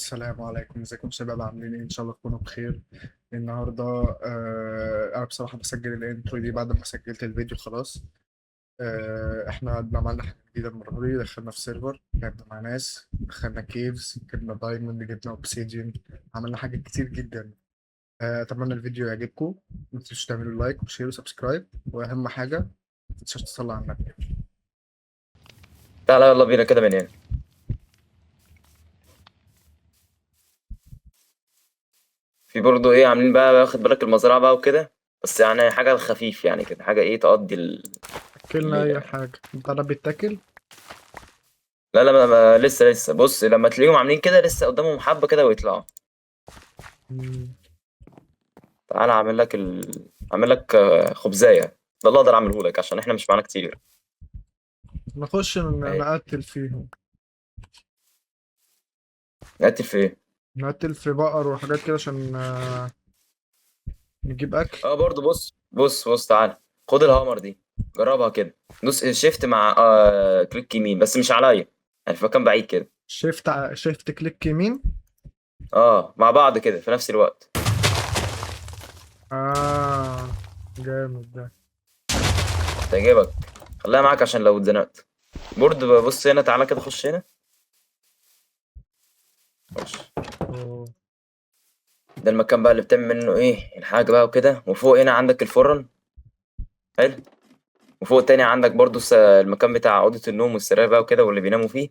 السلام عليكم، ازيكم شباب؟ عاملين ايه؟ ان شاء الله تكونوا بخير. النهارده انا بصراحه بسجل الانترو دي بعد ما سجلت الفيديو خلاص. احنا عملنا حاجه جديده المره دي، دخلنا في سيرفر، لعبنا مع ناس، دخلنا كيفز، جبنا دايموند، جبنا اوبسيديان، عملنا حاجات كتير جدا. اتمنى الفيديو يعجبكم. ما تنسوش تعملوا لايك وشير وسبسكرايب، واهم حاجه ما تنسوش تصلي على النبي. تعالى يلا بينا كده من هنا. في برضه ايه عاملين بقى واخد بالك المزرعة بقى وكده. بس يعني حاجة خفيف يعني كده حاجة ايه تقضي اكلنا الليلة اي يعني. حاجه، ده بيتاكل. لا لا لسه بص لما تلاقيهم عاملين كده لسه قدامهم حبة كده ويطلعوا. مم. تعالى اعمل لك خبزاية. ده اللي اقدر اعمله لك عشان احنا مش معانا كتير. نخش اهي. نقتل فيهم. نقتل في ايه؟ نقتل في بقر وحاجات كده عشان نجيب اكل. اه برضه بص تعالى. خد الهامر دي. جربها كده. دوس شيفت مع كليك يمين بس مش عليا. يعني في مكان بعيد كده. شيفت كليك يمين. اه مع بعض كده في نفس الوقت. اه، جامد ده. تعجبك. خليها معاك عشان لو اتزنقت. بورد بقى، بص هنا تعالى كده خش هنا. خش. أوه. ده المكان بقى اللي بتعمل منه ايه الحاجة بقى وكده، وفوق هنا عندك الفرن. حلو. وفوق تاني عندك برضو المكان بتاع أوضة النوم والسراير بقى وكده واللي بيناموا فيه.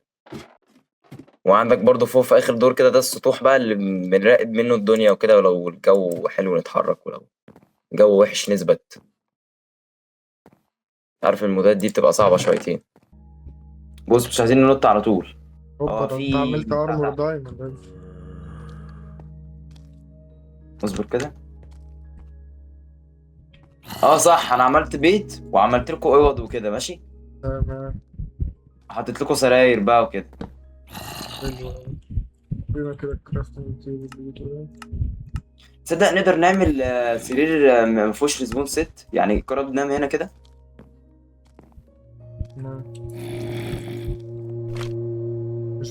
وعندك برضو فوق في آخر دور كده ده السطوح بقى اللي بنراقب منه الدنيا وكده، ولو الجو حلو نتحرك ولو الجو وحش نثبت. عارف المودات دي بتبقى صعبة شويتين. بص مش عايزين ننط على طول. اوبا، اه ده انت في عملت بتاع ارمور تحت. دايموند. اصبر كده. اه صح انا عملت بيت وعملت لكم اوض وكده ماشي. تمام. حطيت لكم سراير بقى وكده. حلو أوي. فينا كده كرافتنج تيبل كده. تصدق نقدر نعمل سرير ما فيهوش ريسبون ست، يعني الكرة بتنام هنا كده. تمام.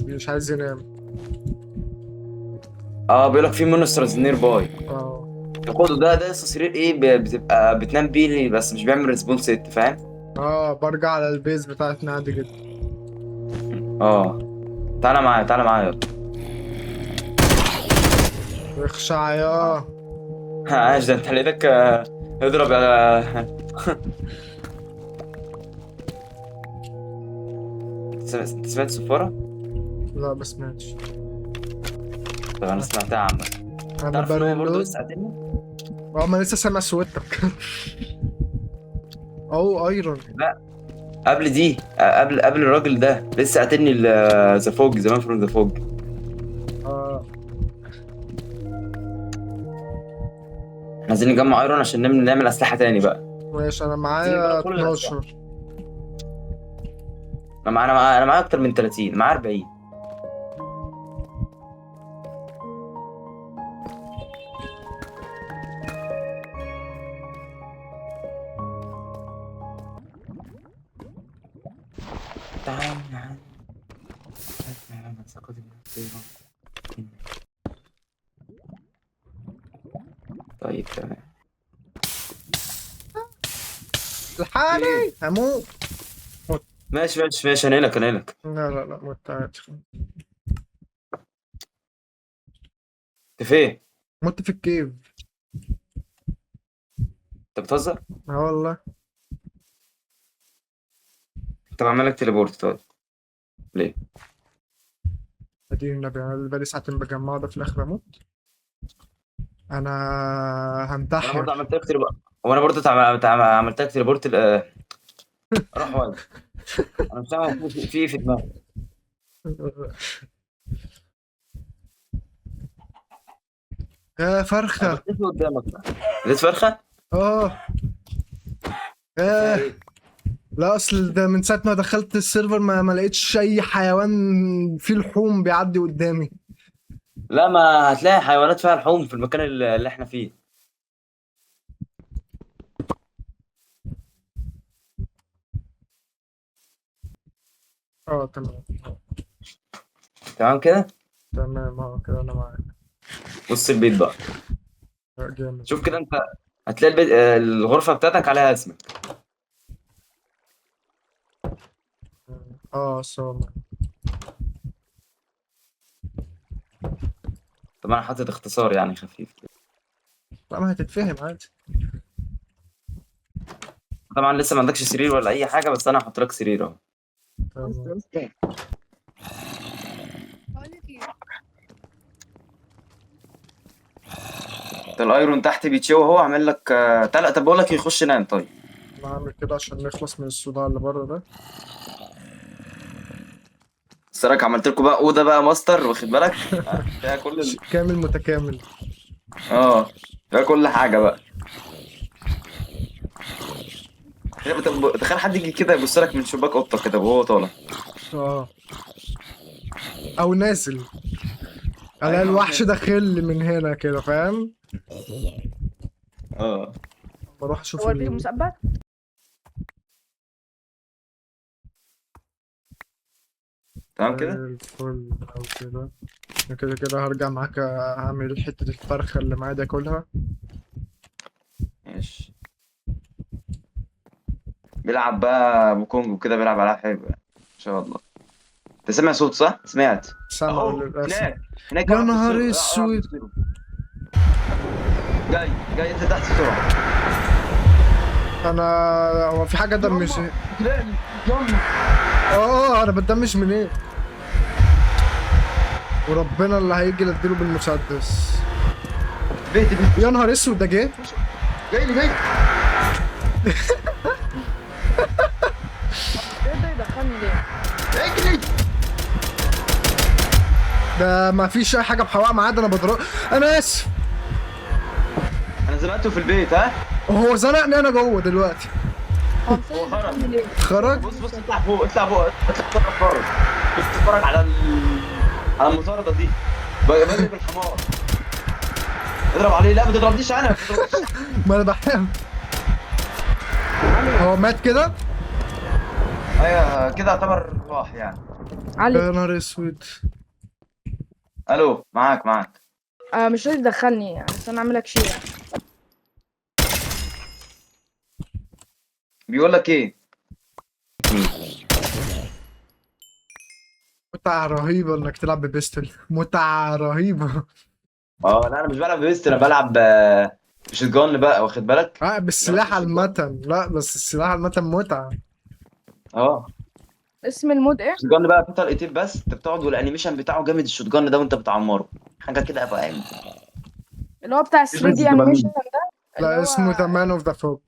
مش عايز ينام. اه بيقول لك في مونسترز نير باي. اه. تاخده ده لسه سرير ايه بتبقى بتنام بيه بس مش بيعمل ريسبون ست فاهم. اه، برجع على البيز بتاعتنا عادي جدا. اه تعالى معايا يلا. اخشع يا. عاش ده انت لقيتك اضرب انت سمعت صفارة؟ لا، ما سمعتش. طب انا سمعتها عامة. انا تعرف ان هو برضه بريلود. لسه قاتلني؟ اه، ما لسه سامع صوتك. او ايرون. لا قبل دي قبل الراجل ده لسه قاتلني ذا فوج زمان فروم ذا فوج. اه، احنا عايزين نجمع ايرون عشان نعمل اسلحة تاني بقى. ماشي، انا عايزين يبقى معايا كل الاسلحة. 12. انا معايا اكتر من 30، معايا 40. تعال طيب تمام. في ايه؟ الحقني هموت. موت. ماشي هنقلك. لا لا لا، موت عادي. انت فين؟ موت في الكيف. انت بتهزر؟ اه والله. انت بعمل لك تليبورت طيب. ليه؟ اديني النبي، انا اللي بقالي ساعتين بجمعه ده في الاخر اموت. انا وانا برضه هنتحر. عملت لك تليبورت. وانا برضه عملت لك تليبورت روح واجي. انا مش فاهم في ايه في دماغي. يا انا فرخة. بختفي قدامك بقى. لقيت فرخه. اه. طب فيها اه. ايه؟ لا، اصل ده من ساعة ما دخلت السيرفر ما لقيتش اي حيوان فيه لحوم بيعدي قدامي. لا ما هتلاقي حيوانات فيها لحوم في المكان اللي احنا فيه. اه، تمام. تمام كده. تمام كده انا معاك. بص البيت بقى. جامد. شوف كده انت هتلاقي البيت الغرفه بتاعتك عليها اسمك. سوما. طبعا انا حاطط اختصار يعني خفيف كده. لا ما هتتفهم عادي. طبعا لسه ما عندكش سرير ولا اي حاجه، بس انا هحط لك سرير اهو. تمام. ده الايرون تحت بيتشوي اهو، اعمل لك طب بقول لك يخش نام طيب. نعمل كده عشان نخلص من الصداع اللي بره ده. سراك عملت لكم بقى اوضه بقى ماستر، واخد بالك؟ فيها كل كامل متكامل. اه فيها كل حاجه بقى. تخيل حد يجي كده يبص لك من شباك اوضتك كده وهو طالع. اه او نازل، الاقي ايوه الوحش داخل لي من هنا كده، فاهم؟ اه بروح اشوف هو الفيديو مثبت؟ تمام زي كده. الفل او كده. كده كده هرجع معاك اعمل حتة الفرخة اللي معايا دي اكلها. ماشي. بيلعب بقى بوكونج وكده، بيلعب العاب حلوه يعني. ان شاء الله. انت سامع صوت صح؟ سمعت. سامع اهو للاسف. هناك. هناك يا اقعد نهار بص له، اقعد اسود. بص له. جاي انت تحت بسرعه. انا هو في حاجة دمش؟ تلاقي يلا. انا بتدمش من ايه؟ وربنا اللي هيجي اديله بالمسدس. بيت يا نهار اسود، ده جه. جاي لي جاي. يقدر يدخلني ليه؟ اجري. ده ما فيش اي حاجة بحواء ما عدا انا بضرب. انا اسف. انا زنقته في البيت ها. هو زنقني انا جوه دلوقتي. هو هو خرج. يدخلني ليه؟ خرج. بص اطلع فوق اطلع فوق اطلع فوق. كنت بتتفرج على على المطاردة دي. بجري بالحمار. اضرب عليه. لا ما تضربنيش انا، ما تضربنيش. ما انا بحاول. هو مات كده. ايوه كده يعتبر راح يعني. علي. يا نهار اسود. الو معاك. مش راضي يدخلني يعني، بس انا اعمل لك شيء. بيقول لك ايه؟ متعة رهيبة انك تلعب ببيستول، متعة رهيبة. اه لا انا مش بلعب بيست، انا بلعب بشوتجان بقى، واخد بالك؟ جربت بالسلاح الشوتجان. عامة، لا بس السلاح عامة متعة. اه اسم المود ايه؟ الشوتجان بقى في طلقتين بس انت بتقعد، والانيميشن بتاعه جامد الشوتجان ده وانت بتعمره. حاجه كده فاهم. اللي هو بتاع 3 تلبس دي انيميشن الدوبامين. ده، اللي لا هو اسمه ذا مان اوف ذا فوق.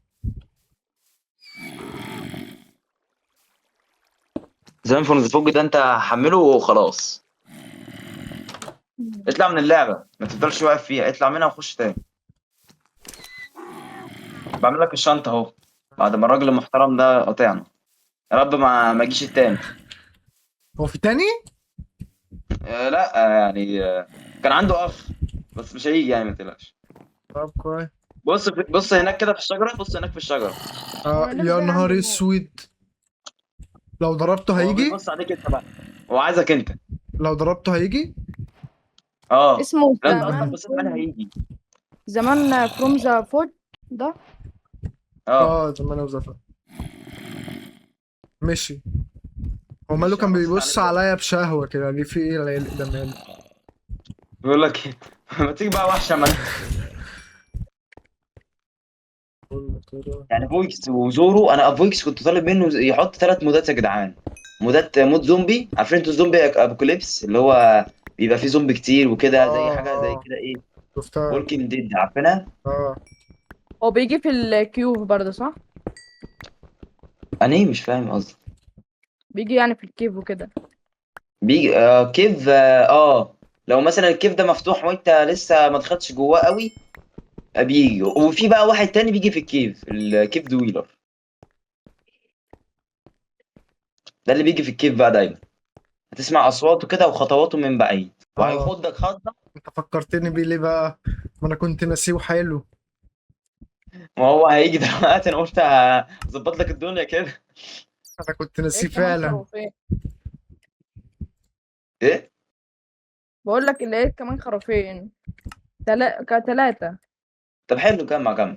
زمان فون فوج ده انت حمله وخلاص. اطلع من اللعبه، ما تفضلش واقف فيها، اطلع منها وخش تاني. بعمل لك الشنطه اهو، بعد ما الراجل المحترم ده قاطعنا. يا رب ما يجيش التاني. هو في تاني؟ لا يعني كان عنده اخ، بس مش هيجي يعني ما تقلقش. طب كويس. بص هناك كده في الشجره، بص هناك في الشجره. هو اللبس يا ده عندي نهار موت. اسود. لو ضربته هو هيجي. بيبص عليك انت بقى، هو عايزك انت. لو ضربته هيجي. اه اسمه لا انت اصلا زمان بصيت عليه هيجي. زمان فروم ذا فود ده. اه ذا مان اوف ذا فوق. مشي. هو ماله مش انا كان بصيت عليه بيبص بجد. عليا بشهوة كده، ليه في ايه ده ماله؟ بيقول لك ايه؟ ما تيجي بقى وحش عمل. كله كده. يعني فويكس وزورو، انا فويكس كنت طالب منه يحط 3 مودات يا جدعان. مود زومبي، عارفين انتوا زومبي ابوكاليبس اللي هو بيبقى فيه زومبي كتير وكده، زي حاجه زي اه كده ايه. شفتها. وولكينج ديد عارفينها. اه هو بيجي في الكيوب برضه صح؟ انا ايه مش فاهم قصدي. بيجي يعني في الكيف وكده. بيجي كيف لو مثلا الكيف ده مفتوح وانت لسه ما دخلتش جواه قوي، بيجي. وفي بقى واحد تاني بيجي في الكيف دويلر. ده اللي بيجي في الكيف بقى دايما، هتسمع اصواته كده وخطواته من بعيد، اه. وهيخضك خضه. انت فكرتني بيه ليه بقى؟ ما انا كنت ناسيه حلو. ما هو هيجي دلوقتي، انا قلت هظبط لك الدنيا كده. انا كنت ايه ناسيه كمان فعلا. صاروخ ايه؟ ايه بقول لك اللي لقيت كمان خرافين. كتلاتة. طب حلو، جمع جمع.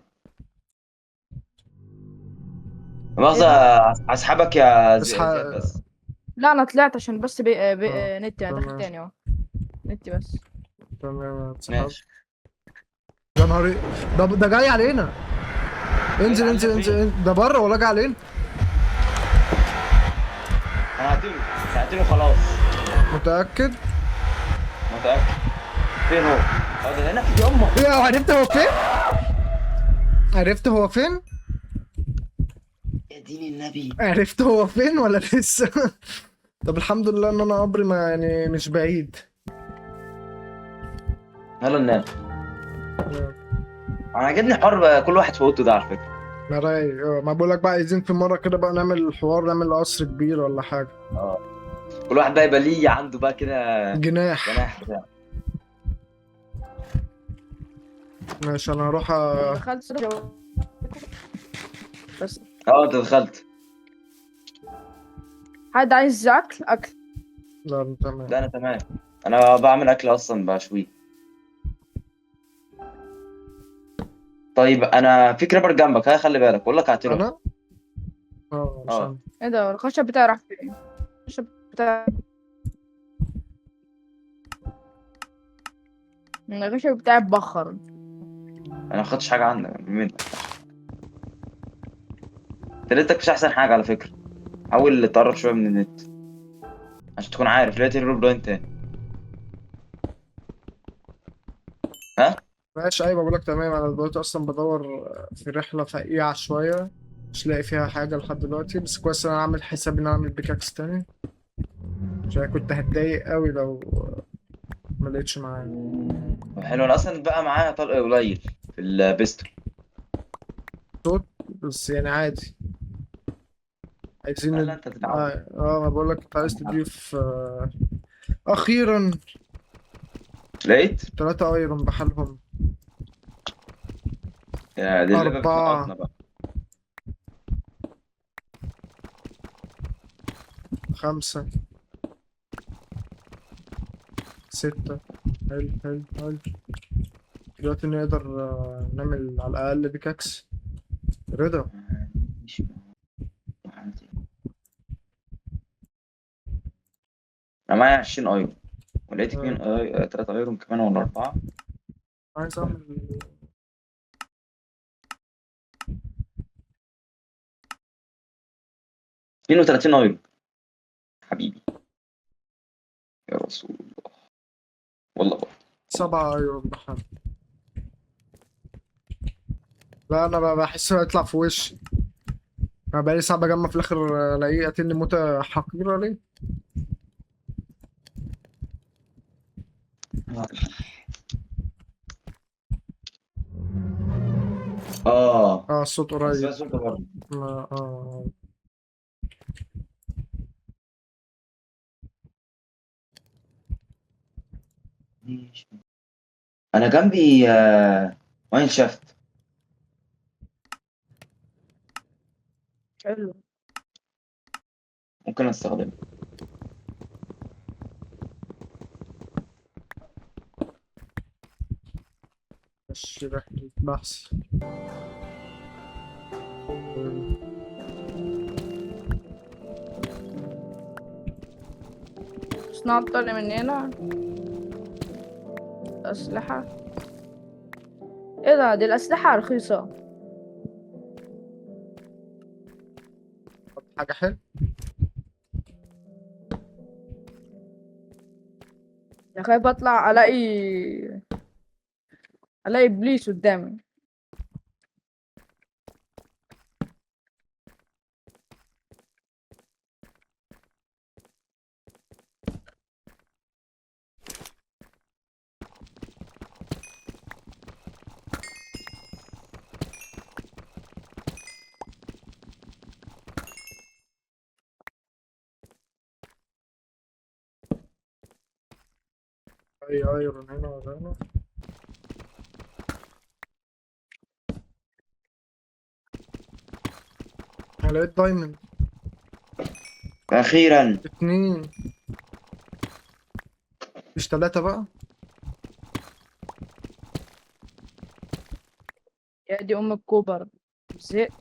ايه مؤاخذة، ده؟ اسحبك يا اصحى. زياد بس. لا انا طلعت عشان بس اه نتي، انا داخل تمام. تاني اهو. نتي بس. تمام اتسحب. ماشي. يا نهار ده جاي علينا. جاي انزل علينا انزل انزل فين؟ ده بره ولا جاي علينا. انا هقتله، هقتله خلاص. متأكد. متأكد. فين هو؟ اه ده هنا يما. ايه عرفت هو فين؟ عرفت هو فين؟ يا دين النبي. عرفت هو فين ولا لسه؟ طب الحمد لله ان انا قبري ما يعني مش بعيد. يلا ننام. انا عاجبني حوار كل واحد في اوضته ده على فكرة. ما رايق ما بقول لك بقى، عايزين في مره كده بقى نعمل الحوار، نعمل قصر كبير ولا حاجه. اه، كل واحد بقى يبقى ليه عنده بقى كده جناح. جناح بتاعه. ماشي انا هروح دخلت بس. اه انت دخلت. حد عايز اكل اكل؟ لا تمام. لا انا تمام. انا بعمل اكل اصلا بشويه. طيب انا في كريبر جنبك، ها خلي بالك بقول لك هقتله. انا مش اه انا. ايه ده؟ الخشب بتاعي راح فين؟ الخشب بتاعي. الخشب بتاعي اتبخر. انا ما خدتش حاجه عنك منك. تلاتك مش احسن حاجه على فكره. حاول تقرب شويه من النت عشان تكون عارف لقيت الروب لاين تاني. ها. ماشي ايوه بقول لك تمام. انا دلوقتي اصلا بدور في رحله فقيعه شويه، مش لاقي فيها حاجه لحد دلوقتي، بس كويس ان انا عامل حساب ان انا اعمل بيكاكس تاني، عشان أنا كنت هتضايق قوي لو ما لقيتش معايا. طب حلو، انا اصلا بقى معايا طلق قليل في البيستو. صوت بس يعني عادي. عايزين لا لا انت تتعود. ما بقول لك انت عايز تضيف اخيرا لقيت. 3 ايرون بحالهم. يا دي اللعبه 4 بتنقطنا بقى. 5 6 حلو حلو حلو. دلوقتي نقدر نعمل على الأقل بيكاكس. رضا. مش انا معايا 20 ايرون، ولقيت آه، 3 ايرون كمان ولا 4. عايز أعمل 32 ايرون حبيبي يا رسول الله. والله بقى. 7 ايرون بحال. لا أنا بحس هيطلع في وشي. أنا بقالي ساعة بجمع في الآخر ألاقيه قاتلني موتة حقيرة ليه؟ اه الصوت بس قريب. بس انت برضه. ما انا جنبي ماين شافت. حلو. ممكن استخدمه. مش رحلة بحث. صناعة طلع من هنا. أسلحة. ايه ده؟ دي الأسلحة رخيصة. حاجة حلوة. يا خايف أطلع ألاقي إبليس قدامي. أي ايرون هنا ولا هنا؟ أنا لقيت دايموند اخيرا. 2. مش 3 بقى. يا دي ام الكوبر، زهقت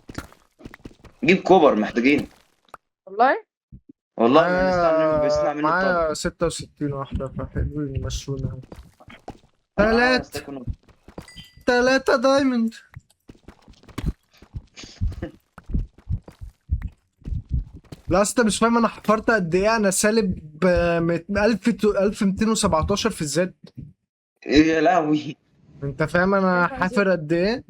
جيب كوبر محتاجين. والله. والله ما بنصنع معايا منه الطلب. معايا 66 واحدة، فحلوين يمشونا. انا معايا تلات ستيك ونص. 3 دايموند. لا أصل انت مش فاهم انا حفرت قد ايه. انا سالب 1217 في الزد. ايه يا لهوي. انت فاهم انا بخاف انزل حافر قد ايه؟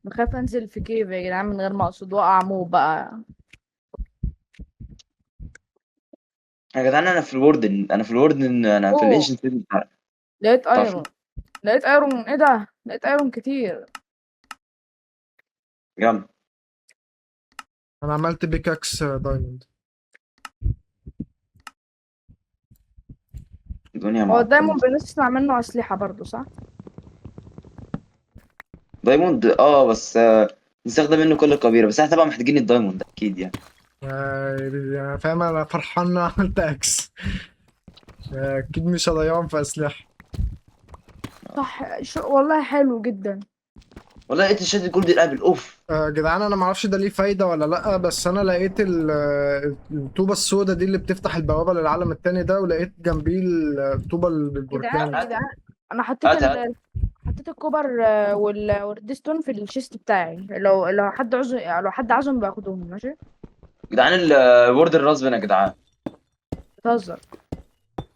بخاف انزل في كيف يا جدعان من غير ما اقصد، واقع مو بقى. يا جدعان انا في الوردن، انا في اوه، الانشنت. لقيت تعرف ايرون. لقيت ايرون، ايه ده؟ لقيت ايرون كتير. جنب انا عملت بيكاكس دايموند. الدنيا هو دايما معطلة. بنصنع منه اسلحة برضو صح؟ دايموند بس نستخدم منه كل قبيلة، بس احنا طبعا محتاجين الدايموند اكيد يعني. يعني فاهم انا فرحان إن أنا عملت اكس. اكيد مش هضيعهم في اسلحة. صح، والله حلو جدا. والله لقيت الشات الجولد الابل اوف. جدعان انا معرفش ده ليه فايدة ولا لأ، بس انا لقيت الطوبة السوداء دي اللي بتفتح البوابة للعالم التاني ده، ولقيت جنبيه الطوبة جدعان البركاني. جدعان، انا هات هات. حطيت الكوبر والريدستون في الشيست بتاعي. لو حد عاوزهم باخدهم ماشي. جدعان الورد الرسبن يا جدعان. بتهزر.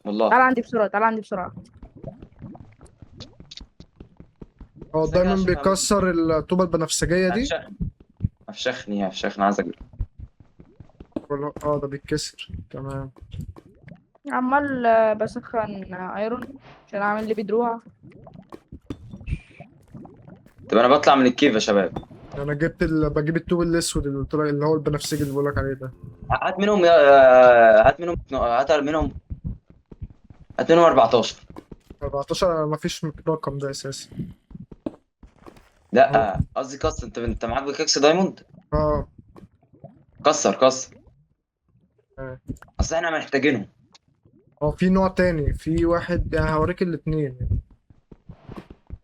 والله. تعال عندي بسرعة، تعال عندي بسرعة. هو استنى كده دايما اشوف عملت بيكسر الطوبة البنفسجية دي. هفشخني عايز اجري. ده بيتكسر تمام. عمال بسخن ايرون عشان اعمل لي بدروع. طب انا بطلع من الكيف يا شباب. انا بجيب الطوب الاسود اللي قلت لك، اللي هو البنفسجي اللي بقولك عليه ده. هات منهم هات منهم 14. 14 ما فيش رقم ده اساسي. اهو. لا قصدي كسر. انت معاك بكاكس دايموند. اه. كسر. آه. اصل احنا محتاجينهم. هو في نوع تاني، في واحد يعني هوريك الاتنين يعني.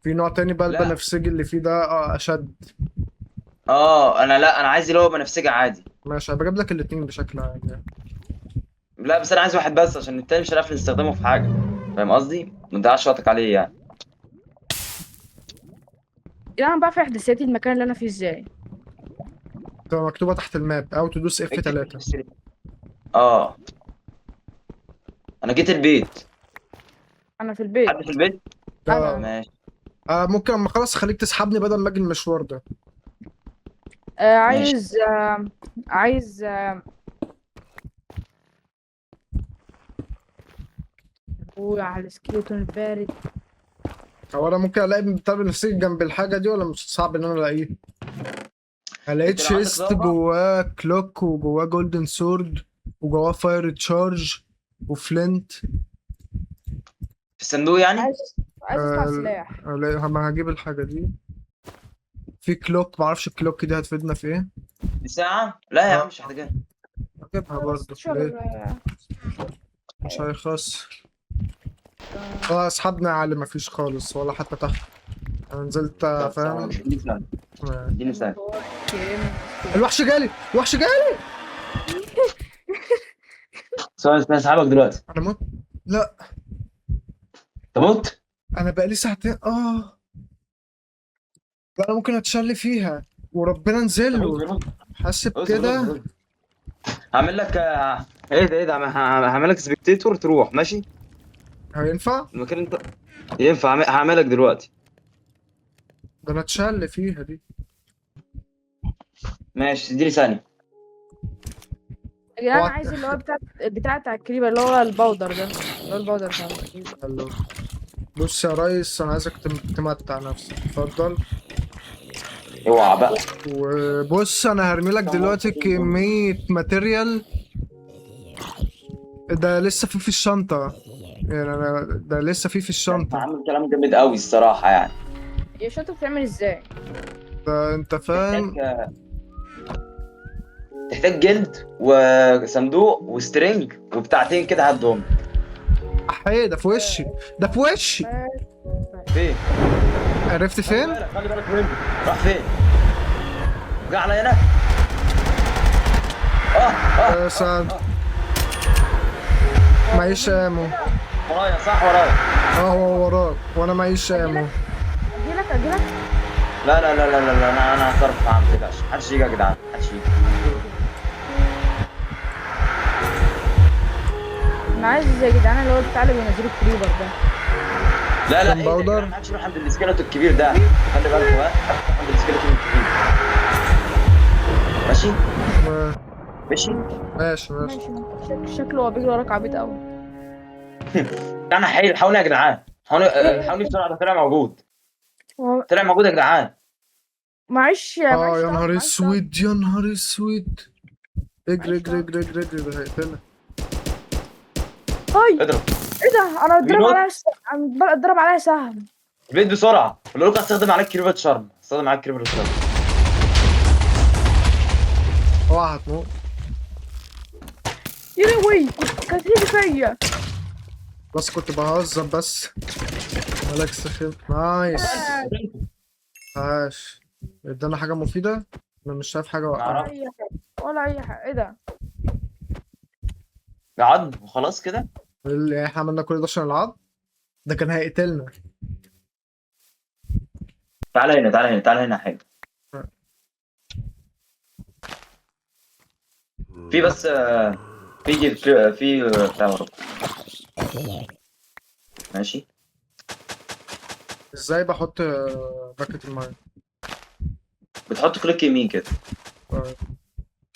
في نوع تاني بقى لا البنفسجي اللي فيه ده اشد. انا عايز اللي هو بنفسجي عادي. ماشي، انا بجيب لك الاتنين بشكل عام يعني. لا بس انا عايز واحد بس عشان التاني مش هنعرف نستخدمه في حاجه. فاهم قصدي؟ ما تضيعش وقتك عليه يعني. انا بقى في احداثياتي المكان اللي انا فيه ازاي؟ تبقى مكتوبة تحت الماب او تدوس اف اكتب 3. اه انا جيت البيت. انا في البيت. حد في البيت؟ ده انا ماشي. ممكن اما خلاص خليك تسحبني بدل ما اجي المشوار ده. ماشي. عايز على السكيلتون البارد. هو انا ممكن الاقي بتاع بنفسجي جنب الحاجة دي ولا مش صعب ان انا الاقيه؟ انا لقيت انت لو عندك شيست ضربه جواه كلوك وجواه جولدن سورد وجواه فاير تشارج وفلنت. في الصندوق يعني. عايز اصنع سلاح. ما هجيب الحاجة دي. في كلوك، معرفش الكلوك دي هتفيدنا في ايه. دي ساعه؟ لا يا عم اه مش محتاجينها. هجيبها بس برضه ليه. مش هيخسر. اسحبنا يا علي، مفيش خالص ولا حتى تحت. انا نزلت طب فاهم. اديني ثانيه. اديني ثانيه. الوحش جالي، الوحش جالي. سؤال استنى اسحبك دلوقتي. انا مت. لا تموت. انا بقالي ساعتين لا انا ممكن اتشل فيها وربنا انزل تموت له. تموت. حاسب اصبر كده. اصبر. هعمل لك ايه ده هعمل لك سبكتيتور تروح ماشي. هينفع؟ المكان انت ينفع هعملك دلوقتي. ده انا اتشل فيها دي. ماشي اديني ثانيه. يا جدعان انا اوعى عايز اللي هو بتاع الكريبه، اللي هو البودر ده، اللي هو البودر بتاع الكريبة. حلو. بص يا ريس انا عايزك تمتع نفسك، اتفضل. اوعى بقى. وبص انا هرمي لك دلوقتي كمية ماتيريال. ده لسه في الشنطة. يعني ده لسه في انت الشنطة. عامل كلام جامد قوي الصراحه يعني. هي الشنطه بتتعمل ازاي؟ ده انت فاهم. تحتاج جلد وصندوق وسترنج وبتاعتين كده هدهم. احيه ده في وشي، ده في وشي. فين؟ عرفت فين؟ خلي بالك منه. راح فين؟ جه على هنا. سعد معيش امو. ورايا صح ورايا. هو وراك وانا معيش امو. اجيلك. لا لا لا لا لا لا، انا هتصرف معاه ما تقلقش. محدش يجي يا جدعان، محدش يجي. انا عايز زي يا جدعان اللي هو بتاع اللي بينزلوا الكريبر ده. لا لا كان ايه ده يا باودر؟ جدعان؟ محدش يروح عند الاسكيلتو الكبير ده. خلي بالكوا ها، محدش يروح عند الاسكيلتو الكبير. ماشي ماشي. ماشي. ماشي. شكله هو بيجري وراك عبيط قوي. انا حاولوا يا جدعان، إيه؟ حاولوا بسرعه. ده طلع موجود، هو- طلع موجود يا جدعان. معيش يا معيش نهار معيش اسود، يا نهار اسود. اجري معيش اجري اجري اجري اجري، ده هيقتلنا. هاي. اضرب ايه ده؟ انا اتضرب بينط. عليا اتضرب عليا سهم. البيت بسرعه. بقول لكم استخدم عليك كريبت شرم، استخدم عليك كريبت شرم. اوعى هتموت. يا لهوي كانت هي فيا. بس كنت بهزر بس. مالك سخن. نايس. عاش. ادانا حاجة مفيدة. انا مش شايف حاجة ما ولا وقعها. اعرفش. اي حاجه ولا اي حاجه. ايه ده؟ قعد وخلاص كده. اللي احنا عملنا كل ده عشان العض. ده كان هيقتلنا. تعالى هنا تعالى هنا تعالى هنا يا حاج. في بس في بتاع ورق. ماشي. ازاي بحط باكت المايه؟ بتحط كليك يمين كده.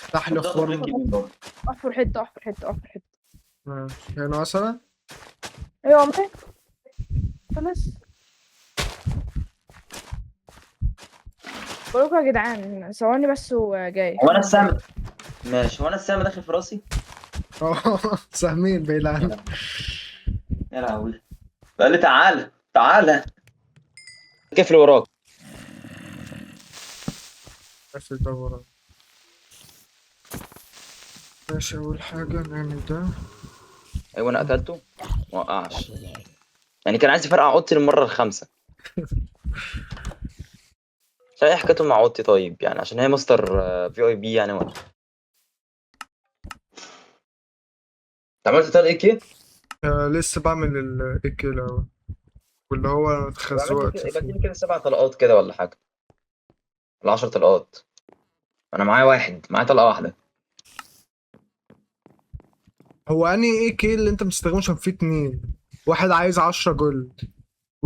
افتح لي بتضغط كليك خرم. يمين برضه. احفر حته. ماشي. هنا مثلا. ايوه امي. خلاص. بقول لكم يا جدعان ثواني بس وجاي هو انا 5 دقايق. السهم ماشي. هو انا السهم داخل في راسي. سهمين بعيد عنك. يا لهوي. قال لي تعالى تعالى. كيف اللي وراك؟ قفل ده ورا. ماشي، أول حاجة نعمل ده. ايوه انا قتلته. ما وقعش. يعني كان عايز يفرقع اوضتي للمره الخامسه. عشان ايه حكايته مع اوضتي طيب؟ يعني عشان هي ماستر في اي بي يعني ولا؟ انت عملت طريق ايه كده؟ لسه بعمل الكيلة. واللي هو اتخزوقت يبقى فيه. اديني كده 7 طلقات كده ولا حاجه، ولا 10 طلقات. انا معايا واحد، معايا طلقه واحده. هو أنهي إيه كيل اللي أنت مستخدمه؟ عشان فيه اتنين. واحد عايز 10 جولد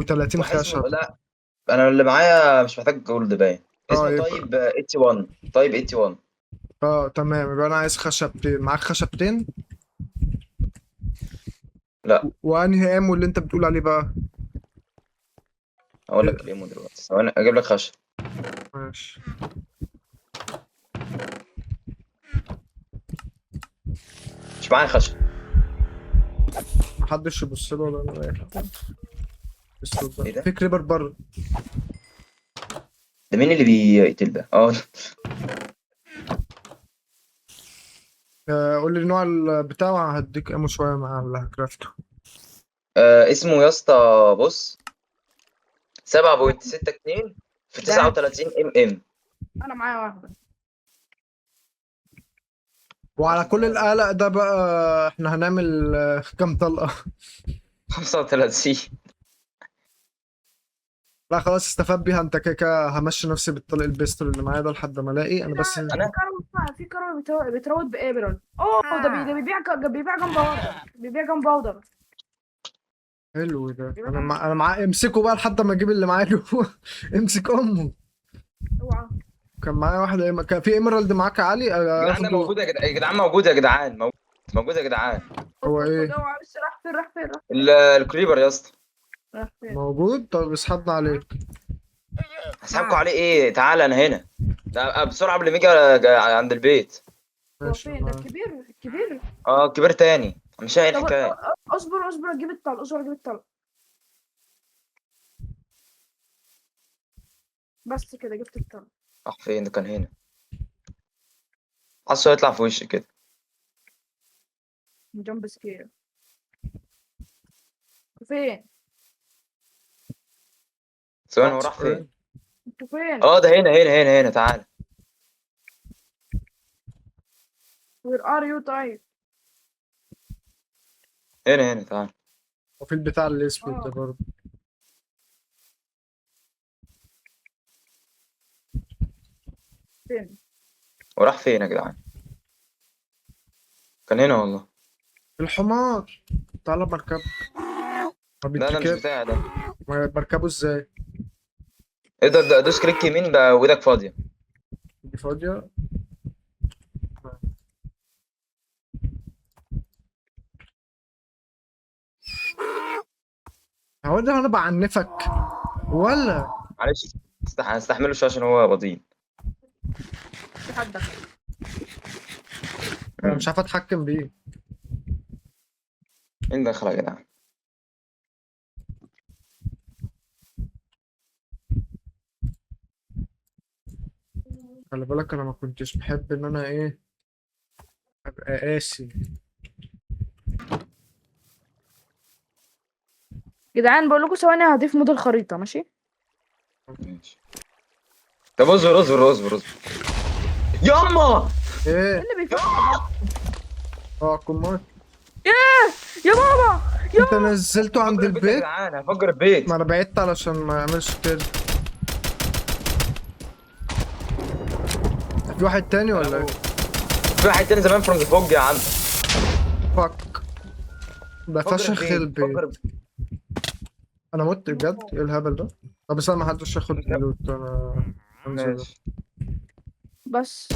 و30 واحد اسمه، خشب. لا انا اللي معايا مش محتاج جولد باين. اسمه يبقى. طيب 81. طيب 81. تمام، يبقى أنا عايز خشبتين. معاك خشبتين؟ لا وأنهي أمو اللي أنت بتقول عليه بقى؟ اقول لك الايمو دلوقتي، ثواني اجيب لك خشب. ماشي. مش معايا خشب. محدش يبص له ولا أي حاجة. ايه ده؟ في كريبر بره. ده مين اللي بيقتل ده؟ اه قول لي نوع البتاع وهديك امو شويه مع اللي هكرافته. اسمه يا اسطى، بص 7.62 في ده 39 ام. انا معايا واحده. وعلى كل القلق ده بقى احنا هنعمل كام طلقه؟ 35. لا خلاص، استفاد بيها انت. كده كده همشي نفسي بالطلق البيستول اللي معايا ده لحد ما الاقي انا بس. انا في كرم بيتروض بابرون. اوه ده بيبيع جنب باودر. بيبيع جنب باودر. حلو ده. انا معاه. امسكه بقى لحد ما اجيب اللي معايا جوه. امسك امه. اوعى. كان معايا واحد كان في ايمرالد معاك يا علي. يا جدعان ده اخده. موجود يا جدعان، يا جدعان موجود يا جدعان، موجود يا جدعان. هو ايه؟ اوعى بس راح الكريبر يا اسطى. فين. موجود. طب اسحبنا عليك. هسحبكوا عليه ايه؟ تعالى انا هنا. ده بسرعه قبل ما يجي عند البيت. هو ماشي فين ده الكبير. اه كبير تاني، مش هاي طب الحكايه. اصبر اجيب الطلق. بس كده جبت الطلق. راح فين؟ ده كان هنا. حاسه يطلع في وشي كده. جامب سكير. فين؟ ثواني، هو راح فين؟ انتوا فين؟ اه، ده هنا تعالى. where are you طيب؟ هنا تعالى. وفي البتاع الاسود ده برضه. فين؟ وراح فين يا جدعان؟ كان هنا والله. الحمار. تعالى بركبه. ما ده مش بيتركب. بتاعي ده. ما بركبه ازاي؟ اقدر ادوس كليك يمين بقى وايدك فاضيه. دي فاضية. هو ده انا بعنفك ولا؟ معلش، هستحمله شويه عشان هو بطيء. في حد دخل. انا مش عارف اتحكم بيه. مين دخل يا جدعان؟ خلي بالك انا ما كنتش بحب ان انا ايه ابقى قاسي. جدعان بقول لكم ثواني هضيف مود الخريطة ماشي؟ ماشي. طب اصبر. ياما ايه ايه اللي بيفتح؟ اه كومات. يا بابا انت نزلته عند هفجر البيت يا البيت. جدعان، هفجر البيت. ما انا بعدت علشان ما يعملش كده. في واحد تاني ولا ايه؟ في واحد تاني زمان فروم ذا فوج يا عم. فك. ده فشخ البيت. انا مت بجد؟ ايه الهبل ده؟ طب بس انا ما حدش ياخد اللوت انا. انزل. ماشي. بس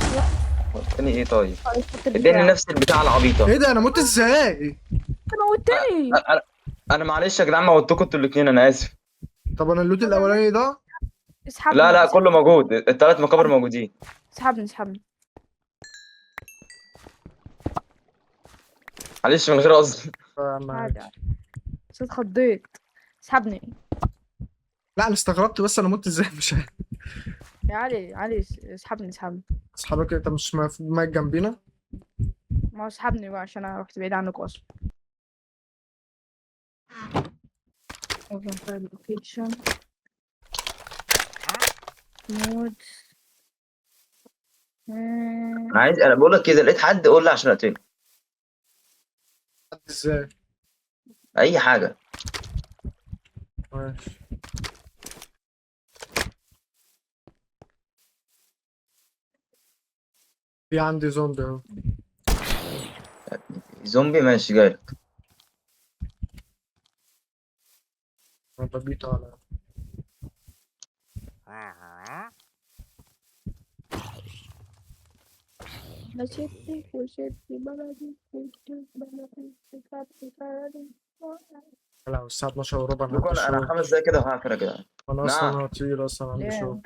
تاني ايه طيب؟ حط اديني البتاع. نفس البتاع العبيطه. ايه ده انا مت ازاي؟ انت موتني. انا معلش يا جدعان، موتكم انتوا الاثنين، انا اسف. طب انا اللوت الاولاني ده. اسحبني لا كله موجود، الثلاث مقابر موجودين. اسحبني. معلش من غير قصد. عادي بس اتخضيت. اسحبني لا انا استغربت بس انا مت ازاي مش عارف. يا علي اسحبني. اصحابك انت مش ما جنبينا. ما هو اسحبني بقى عشان انا رحت بعيد عنك اصلا. لوكيشن مود. انا بقول لك كده، لقيت حد قول لي عشان اقتله. ازاي؟ اي حاجه. ماشي. في عندي زومبي اهو. زومبي ماشي جايلك. انا ببيت على. نسيتك وسبت بلدي لا الساعة 12 وربع انا بقول عندي انا شغل. 5 دقايق كده وهقفل يا جدعان. انا نعم. اصلا هطير اصلا عندي ليه؟ شغل.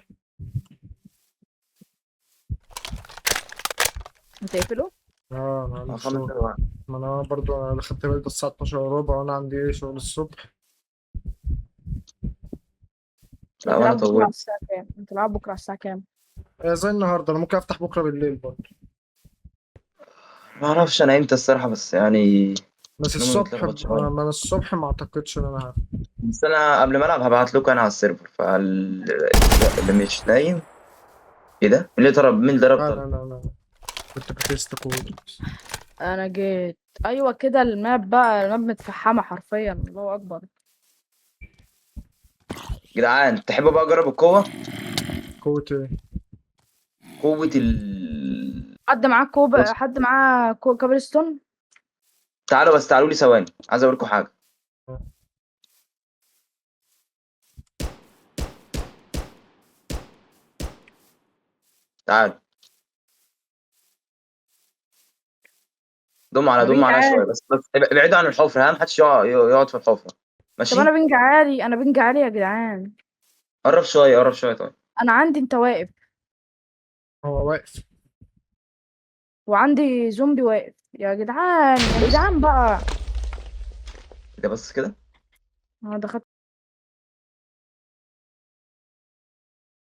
هتقفله؟ اه انا عندي 5 شغل. دقايق. ما انا برضو انا خدت بالي الساعة 12 وربع وانا عندي ايه شغل الصبح. لا وانا بكرة على طولت. الساعة كام؟ انت تلعب بكرة على الساعة كام؟ زي النهارده انا ممكن افتح بكره بالليل برضه. ما اعرفش انا امتى الصراحه، بس يعني بس نومي الصبح متلخبط شويه. ما انا الصبح ما اعتقدش ان انا هفتح. بس انا قبل ما العب هبعت لكم انا على السيرفر، اللي مش نايم. ايه ده؟ مين اللي ضرب لا طلق؟ لا لا لا كنت بتست كود. انا جيت. ايوه كده الماب بقى، الماب متفحمة حرفيا، الله اكبر. جدعان تحبوا بقى اجرب القوه؟ قوة ايه؟ قوه بص، حد معاه كابلستون. تعالوا لي ثواني، عايز اوريكم حاجه. تعال. انا دم بنج عليا شويه، عالي. بس ابعدوا عن الحفره، ها، محدش يقعد في الحفره. ماشي. طب انا بنج عالي يا جدعان. قرب شويه طيب. انا عندي انت واقف، هو واقف. وعندي زومبي واقف. يا بص جدعان بقى. كده، بس كده. انا دخلت